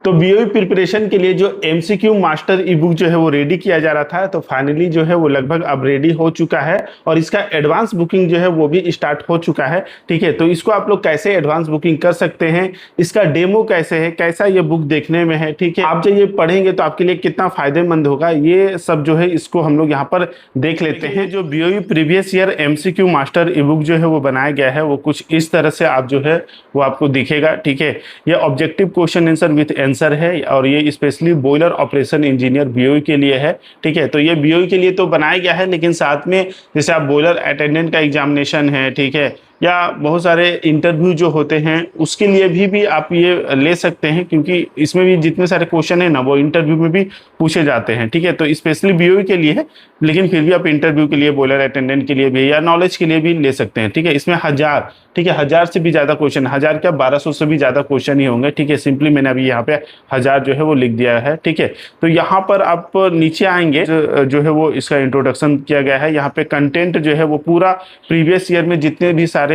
तो BOE preparation के लिए जो एमसीक्यू मास्टर ई बुक जो है वो रेडी किया जा रहा था, तो फाइनली जो है वो लगभग अब रेडी हो चुका है और इसका एडवांस बुकिंग जो है वो भी स्टार्ट हो चुका है। ठीक है, तो इसको आप लोग कैसे एडवांस बुकिंग कर सकते हैं, इसका डेमो कैसे है, कैसा ये बुक देखने में है, ठीक है, आप जब ये पढ़ेंगे तो आपके लिए कितना फायदेमंद होगा, ये सब जो है इसको हम लोग यहाँ पर देख लेते हैं। जो BOE previous year MCQ master ई बुक जो है वो बनाया गया है वो कुछ इस तरह से आप जो है वो आपको दिखेगा। ठीक है, ये objective question answer with answer है और ये specially boiler operation engineer BOE के लिए है। ठीक है, तो ये बीओई के लिए तो बनाया गया है, लेकिन साथ में जैसे आप बॉयलर अटेंडेंट का एग्जामिनेशन है, ठीक है, या बहुत सारे इंटरव्यू जो होते हैं उसके लिए भी आप ये ले सकते हैं, क्योंकि इसमें भी जितने सारे क्वेश्चन है ना वो इंटरव्यू में भी पूछे जाते हैं। ठीक है, तो स्पेशली बीओई के लिए है, लेकिन फिर भी आप इंटरव्यू के लिए, बॉयलर अटेंडेंट के लिए भी या नॉलेज के लिए भी ले सकते हैं। ठीक है, इसमें 1000, ठीक है, 1000 से भी ज्यादा क्वेश्चन, 1000 क्या 1200 से भी ज्यादा क्वेश्चन ही होंगे। ठीक है, सिंपली मैंने अभी यहाँ पे 1000 जो है वो लिख दिया है। ठीक है, तो यहाँ पर आप नीचे आएंगे जो है वो इसका इंट्रोडक्शन किया गया है। यहाँ पे कंटेंट जो है वो पूरा प्रीवियस ईयर में जितने भी सारे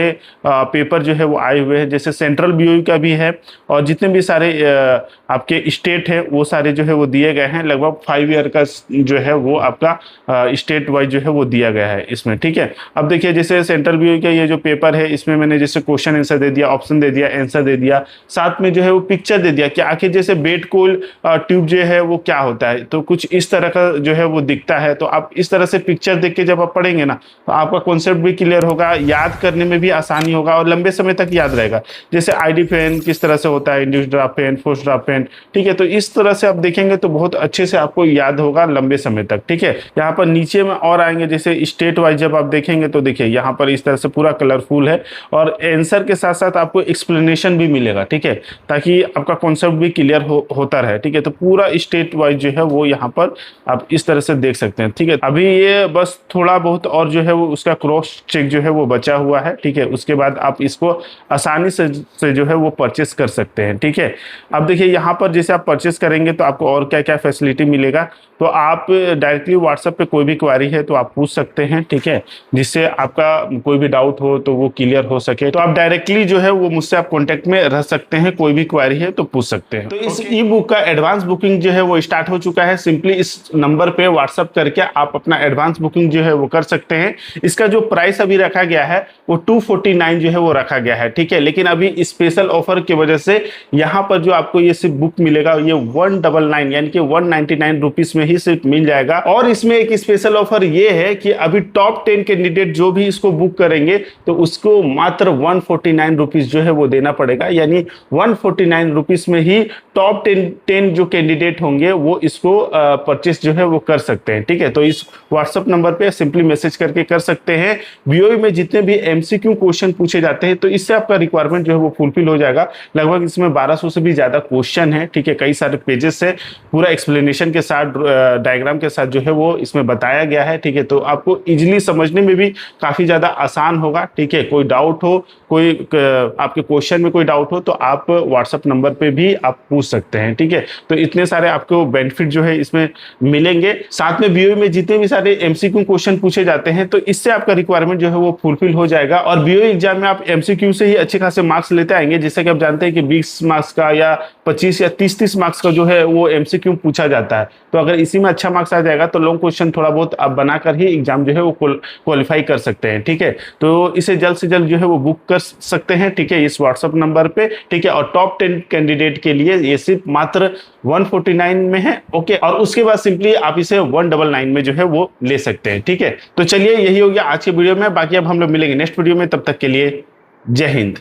पेपर जो है वो आए हुए हैं, जैसे सेंट्रल बीओई का भी है और जितने भी सारे आपके स्टेट है वो सारे जो है वो दिए गए हैं। लगभग 5 ईयर का जो है वो आपका स्टेट वाइज जो है वो दिया गया है इसमें। ठीक है, अब देखिए जैसे सेंट्रल बीओई का ये जो पेपर है इसमें मैंने जैसे क्वेश्चन आंसर दे दिया, ऑप्शन दे दिया, आंसर दे दिया, साथ में जो है वो पिक्चर दे दिया कि आखिर जैसे बेड कोल ट्यूब जो है वो क्या होता है, तो कुछ इस तरह का जो है वो दिखता है। तो आप इस तरह से पिक्चर देख के जब आप पढ़ेंगे ना तो आपका कॉन्सेप्ट भी क्लियर होगा, याद करने में भी आसानी होगा और लंबे समय तक याद रहेगा। जैसे आईडी फैन किस तरह से होता है, induced draft fan, forced draft fan, ठीक है, तो इस तरह से आप देखेंगे तो बहुत अच्छे से आपको याद होगा लंबे समय तक। ठीक है, यहाँ पर नीचे में और आएंगे जैसे स्टेट वाइज जब आप देखेंगे तो देखिए यहाँ पर इस तरह से पूरा कलरफुल है और आंसर के साथ साथ आपको एक्सप्लेनेशन भी मिलेगा। ठीक है, ताकि आपका कॉन्सेप्ट भी क्लियर होता रहे। ठीक है, तो पूरा स्टेट वाइज जो है वो यहाँ पर आप इस तरह से देख सकते हैं। ठीक है, अभी ये बस थोड़ा बहुत और जो है वो उसका क्रॉस चेक जो है वो बचा हुआ है। ठीक है, उसके बाद आप इसको आसानी से जो है वो परचेस कर सकते हैं। ठीक है, अब देखिए यहाँ पर जैसे आप परचेस करेंगे तो आपको और क्या क्या फैसिलिटी मिलेगा, तो आप डायरेक्टली व्हाट्सएप पे कोई भी क्वेरी है तो आप पूछ सकते हैं। ठीक है, जिससे आपका कोई भी डाउट हो तो वो क्लियर हो सके, तो आप डायरेक्टली जो है वो मुझसे आप कांटेक्ट में रह सकते हैं, कोई भी क्वेरी है तो पूछ सकते हैं। तो इस ई बुक का एडवांस बुकिंग जो है वो स्टार्ट हो चुका है। सिंपली इस नंबर पे व्हाट्सएप करके आप अपना एडवांस बुकिंग जो है वो कर सकते हैं। इसका जो प्राइस अभी रखा गया है वो 249 जो है वो रखा गया है। ठीक है, लेकिन अभी स्पेशल ऑफर की वजह से यहाँ पर जो आपको ये सिर्फ बुक मिलेगा ये 199 यानी कि 199 रुपीज में ही सिर्फ मिल जाएगा। और इसमें एक स्पेशल ऑफर ये है कि अभी टॉप 10 कैंडिडेट जो भी इसको बुक करेंगे तो उसको मात्र 149 रुपीज जो है वो देना पड़ेगा, यानी 149 रुपीज में ही टॉप 10 जो कैंडिडेट होंगे वो इसको परचेस जो है वो कर सकते हैं। ठीक है, तो इस व्हाट्सएप नंबर पे सिंपली मैसेज करके कर सकते हैं। बीओई में जितने भी एमसीक्यू क्वेश्चन पूछे जाते हैं तो इससे आपका रिक्वायरमेंट जो है वो फुलफिल हो जाएगा। लगभग इसमें 1200 से भी ज्यादा क्वेश्चन है। ठीक है, कई सारे पेजेस से पूरा एक्सप्लेनेशन के साथ, डायग्राम के साथ जो है वो इसमें बताया गया है। ठीक है, तो आपको इजीली समझने में भी काफी ज्यादा आसान होगा। ठीक है, कोई डाउट हो, कोई आपके क्वेश्चन में कोई डाउट हो तो आप व्हाट्सएप नंबर पे भी आप पूछ सकते हैं। ठीक है, तो इतने सारे आपको बेनिफिट जो है इसमें मिलेंगे। साथ में बीओई में जितने भी सारे एमसीक्यू क्वेश्चन पूछे जाते हैं तो इससे आपका रिक्वायरमेंट जो है वो फुलफिल हो जाएगा। और बीओई एग्जाम में आप एमसीक्यू से ही अच्छे खासे मार्क्स लेते आएंगे। जैसे कि आप जानते हैं कि 20 मार्क्स का या 25 या 30 मार्क्स का जो है वो एमसीक्यू पूछा जाता है, तो अगर इसी में अच्छा मार्क्स आ जाएगा तो लॉन्ग क्वेश्चन थोड़ा बहुत आप बनाकर ही एग्जाम जो है वो क्वालिफाई कर सकते हैं। ठीक है, तो इसे जल्द से जल्द जो है वो बुक कर सकते हैं। ठीक है, इस व्हाट्सएप नंबर पे। ठीक है, और टॉप 10 कैंडिडेट के लिए ये सिर्फ मात्र 149 में है। ओके, और उसके बाद सिंपली आप इसे 199 में जो है वो ले सकते हैं। ठीक है, तो चलिए यही हो गया आज के वीडियो में। बाकी अब हम लोग मिलेंगे नेक्स्ट वीडियो में, तब तक के लिए जय हिंद।